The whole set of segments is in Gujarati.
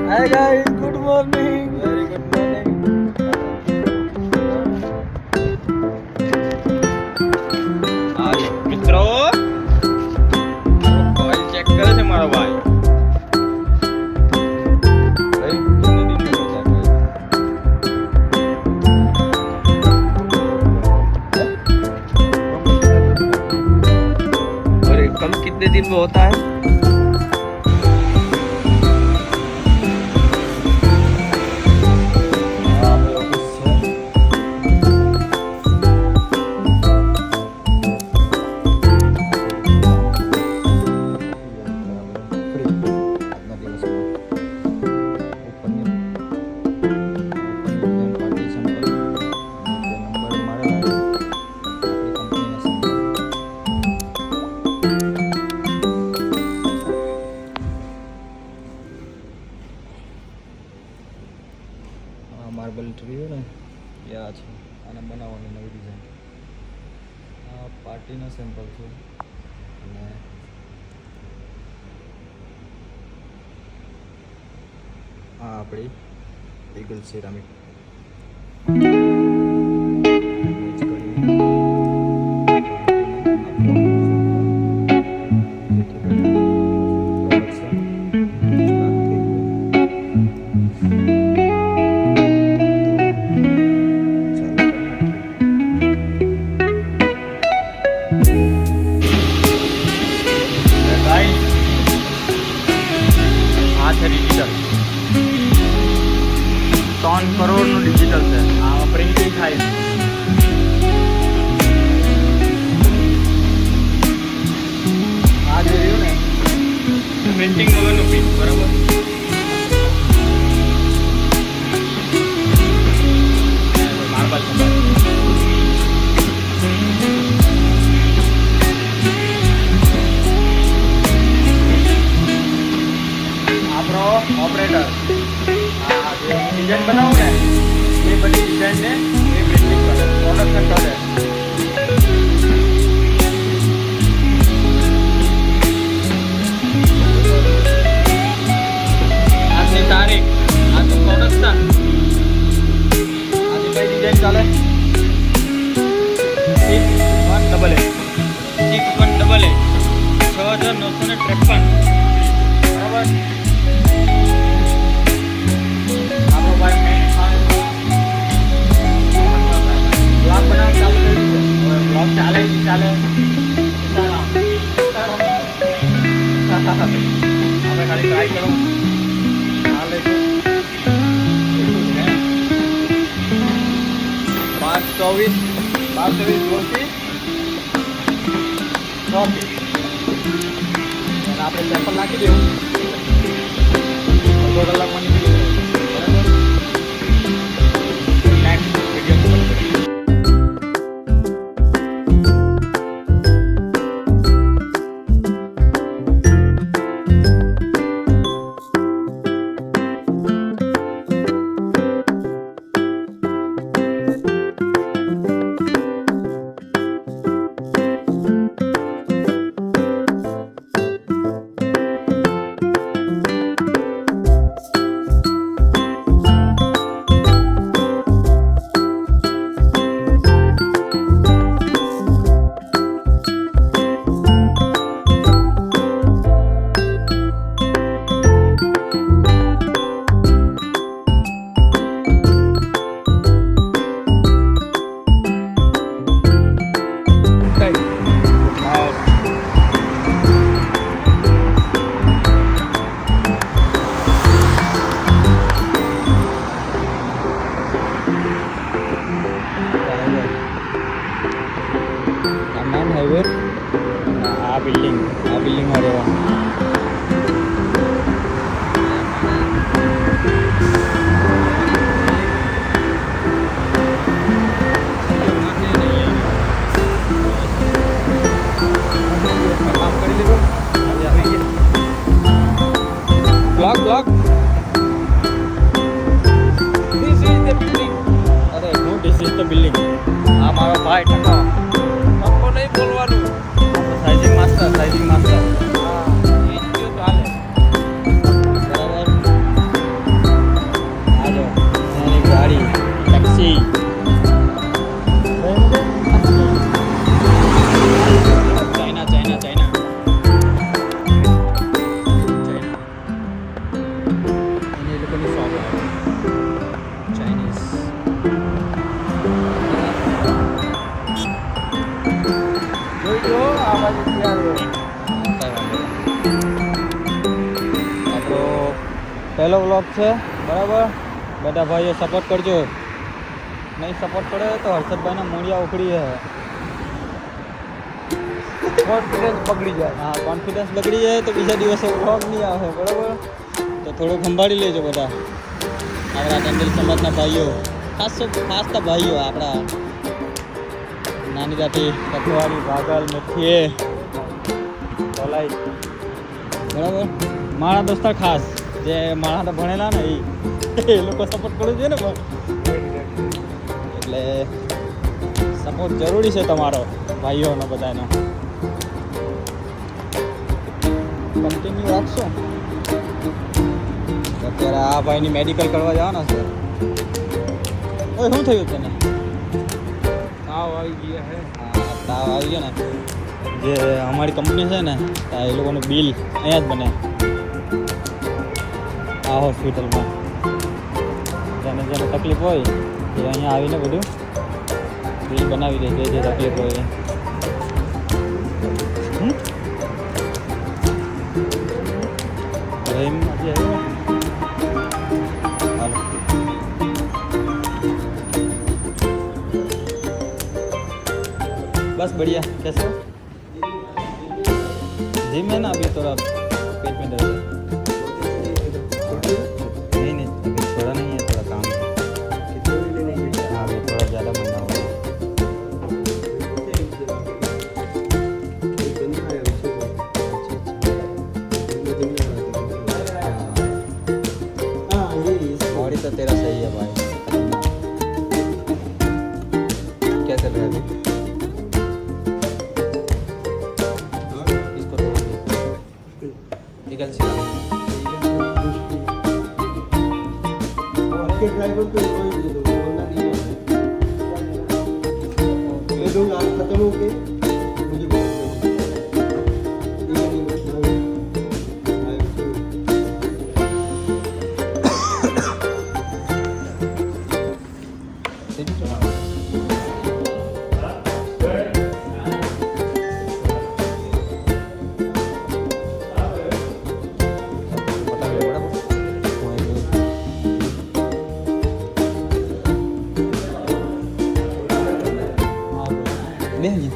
Hi guys, good morning. Very good morning. હાય મિત્રો, ઓઇલ ચેક કરે છે મારો ભાઈ. ભાઈ કિતને दिन में होता है भाई? और ये कम कितने दिन में होता है? માર્બલ ટ્રી હોય ને એ આ છે, આને બનાવવાની નવી ડિઝાઇન. આ પાર્ટીના સેમ્પલ છે અને આ આપણી ઈગલ સિરામિક. ડિજિટલ 3 કરોડનું ડિજિટલ છે. આમાં પ્રિન્ટિંગ થાય છે. આ જે રહ્યું ને પ્રિન્ટિંગ વગરનું પીસ, બરાબર. માર્બલ ઓપરેટર આ જે ડિઝાઇન બનાવું ને એ બધી ડિઝાઇનને એ પ્રિન્ટિંગ કરે, પ્રોડક્શન કરે. આજની તારીખ, આજનું પ્રોડક્શન, આજે કઈ ડિઝાઇન ચાલે? 6188 6953, બરાબર. ચાલે ચાલે આપણે ખાલી ટ્રાય કરો. ચાલે 524 જોરથી 100 આપણે સેમ્પલ નાખી દેવું. અડધો કલાકમાં નીકળી જાય. આ બિલ્ડિંગમાં રહેવાનું. Block This is the building. અરે હું ધીસ ઇઝ ધ બિલ્ડિંગ. આ મારો ભાઈ ટકો તકો નહીં બોલવાનું. સાઇઝિંગ માસ્ટર હા, એ જ જો ચાલે. બરાબર. હાલો એની ગાડી ટેક્સી ચાઇના ચાઇના ચાઇના એની એ લોકોની શોપ આવે ચાઇનીઝ. જોઈ જો આ બાજુ ત્યાં રહ્યો. આપણો પહેલો વ્લોગ છે બરાબર. બધા ભાઈઓ સપોર્ટ કરજો. નહીં સપોર્ટ કરે તો હર્ષદભાઈના મૂળિયા ઉખડી છે. કોન્ફિડન્સ બગડી જાય. હા કોન્ફિડન્સ બગડી જાય તો બીજા દિવસે વ્લોગ નહીં આવે બરાબર. તો થોડું સંભાળી લેજો બધા આપણા ટંડેલ સમાજના ભાઈઓ, ખાસ તો ભાઈઓ આપણા નાની દાટી કઠવાડી ભાગલ મેથીએ તલાઈ બરાબર. મારા દોસ્તાર ખાસ જે મારા ભણેલા ને એ લોકો સપોર્ટ કરવું જોઈએ ને પણ. એટલે સપોર્ટ જરૂરી છે તમારો ભાઈઓનો બધાનો. કન્ટિન્યુ રાખશો. અત્યારે આ ભાઈની મેડિકલ કરવા જવાના છે. ઓય શું થયું તને? તાવ આવી ગયા હે. હા તાવ આવી ગયો ને. જે અમારી કંપની છે ને એ લોકોનું બિલ અહીંયા જ બને આ હોસ્પિટલમાં. જેને જેને તકલીફ હોય એ અહીંયા આવીને બધું બિલ બનાવી દે જે તકલીફ હોય એ. રહીમ આજે આવ્યો ને. હાલો बस बढ़िया. कैसे हो? जिम है ना अभी थोड़ा पेट में दर्द है. नहीं अभी थोड़ा नहीं है, थोड़ा काम है. हाँ अभी थोड़ा ज़्यादा महंगा हो गया. बॉडी तो तेरा सही है भाई. क्या चल रहा है अभी? निकल से आपके ड्राइवर को कोई दे दो, वरना नहीं आएगा. दे दूंगा, खत्म हो गए मुझे बोल दो. બેહજી.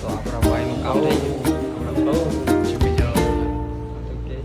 તો આપણા ભાઈનું કામ થઈ ગયું. ઓકે.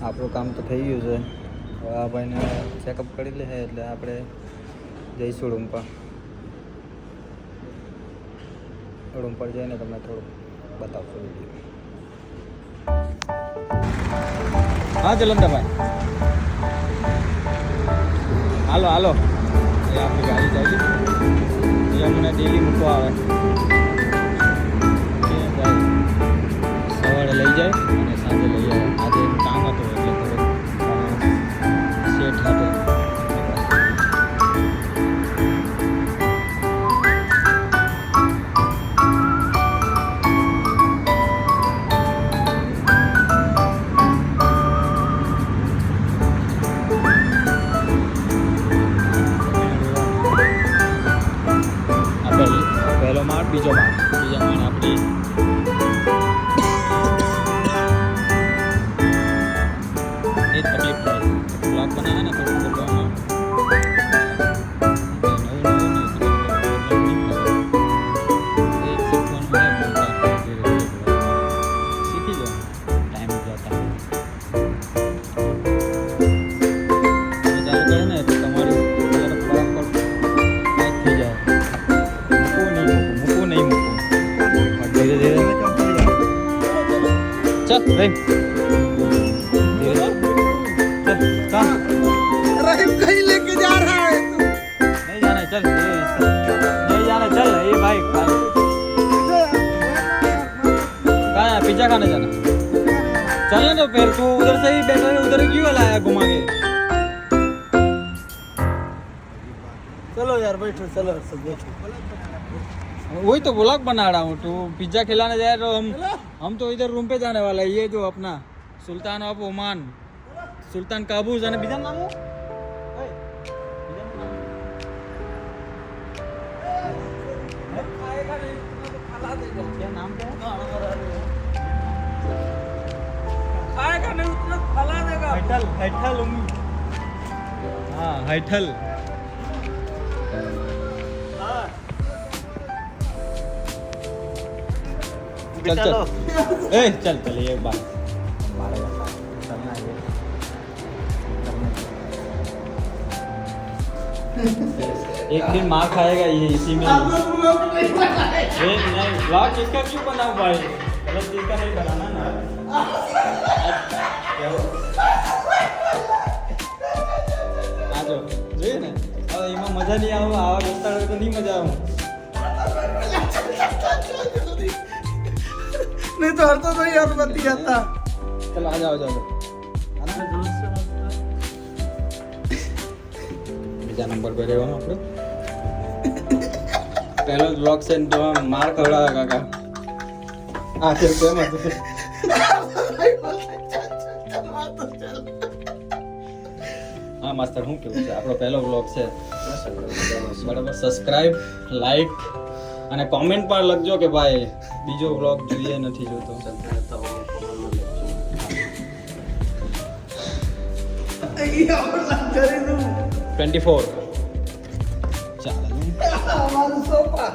આપણું કામ તો થઈ ગયું છે. હવે આ ભાઈને ચેકઅપ કરી લે એટલે આપણે જઈશું રૂમ પર. રૂમ પર જઈને તમને થોડુંક બતાવશું વિડીયો. હા જલંધરભાઈ હાલો હાલો. એ આપણી ગાડી જાય એ અમને ડેલી મૂકવા આવે. સવારે લઈ જાય અને સાંજે લઈ આવે. આજે કામ હતું એટલે થોડુંક સેટ હતું. પહેલો માળ બીજો માળ. બીજા માળ આપણી देख धीरे चल कहाँ रहीम कहीं लेके जा रहा है तू। नहीं जाना है, चल नहीं जाना है, चल ये भाई कहाँ है पिज्जा खाने जाना चलने तो फिर तू उधर से ही बैठा है उधर क्यों लाया घुमा के चलो यार बैठो, चलो सब बैठो। वही तो व्लॉग बना रहा हूँ तू पिज्जा खिलाने जाए तो हम तो इधर रूम पे जाने वाला है ये जो अपना सुल्तान ऑफ ओमान सुल्तान काबूज અને બીજા નામ શું? ઓય, બીજાનું નામ? હે? ખાएगा नहीं तो खिला देगा। क्या नाम क्या है? खाएगा नहीं उतना खिला देगा। हैठल हैठल हाँ हैठल चल चल ए चल चल ये बात मारेगा चलना है एक दिन मार खाएगा ये इसी में नहीं ब्लॉग इसका क्यों बनाऊं भाई गलत चीज का नहीं बनाना ना आ जाओ જોઈએ ને હવે એમાં મજા નહીં આવે આવા દોસ્તાર હોય તો નહીં મજા આવે नहीं तो हरता तो यार बत्ती आता। चलो आ जाओ जाओ બીજા નંબર પર રહેવાનું આપણે પહેલો જ બ્લોગ છે ને તો આમ માર ખવડાવે કાકા આ છે કેમ હતું હા માસ્ટર હું કેવું છે આપણો પહેલો બ્લોગ છે બરાબર સબસ્ક્રાઇબ લાઈક અને કોમેન્ટ પણ લખજો કે ભાઈ બીજો બ્લોગ જોઈએ નથી જોતો 24 ચાલે हमारा सोफा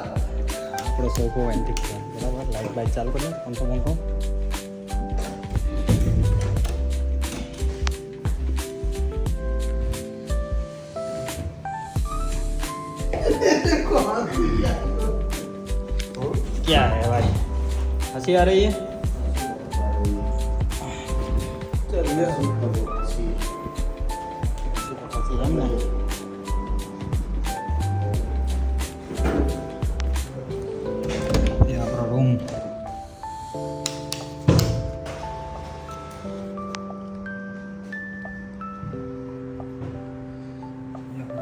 આપણો સોફો એન્ટિક છે બરાબર લાઈટ બાઈટ ચાલુ કરી પંખો પંખો क्या है भाई हंसी आ रही है चलिए हंसी है ना ये अपना रूम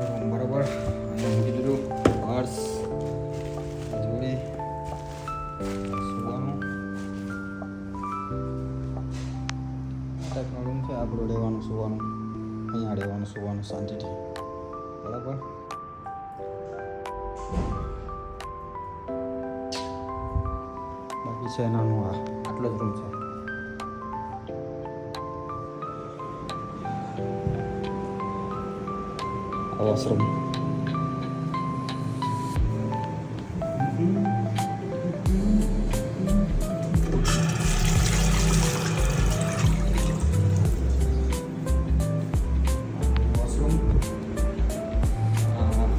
रूम बराबर કીધું પર્સ જોડી સુવાનું ટાઈપનો રૂમ છે આપણું રહેવાનું સુવાનું અહીંયા રહેવાનું સુવાનું શાંતિથી બરાબર બાકી છે નાનું આટલો જ રૂમ છે આ વોશરૂમ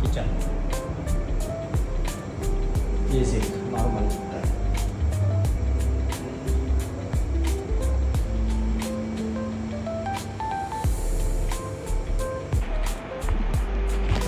किचन ये से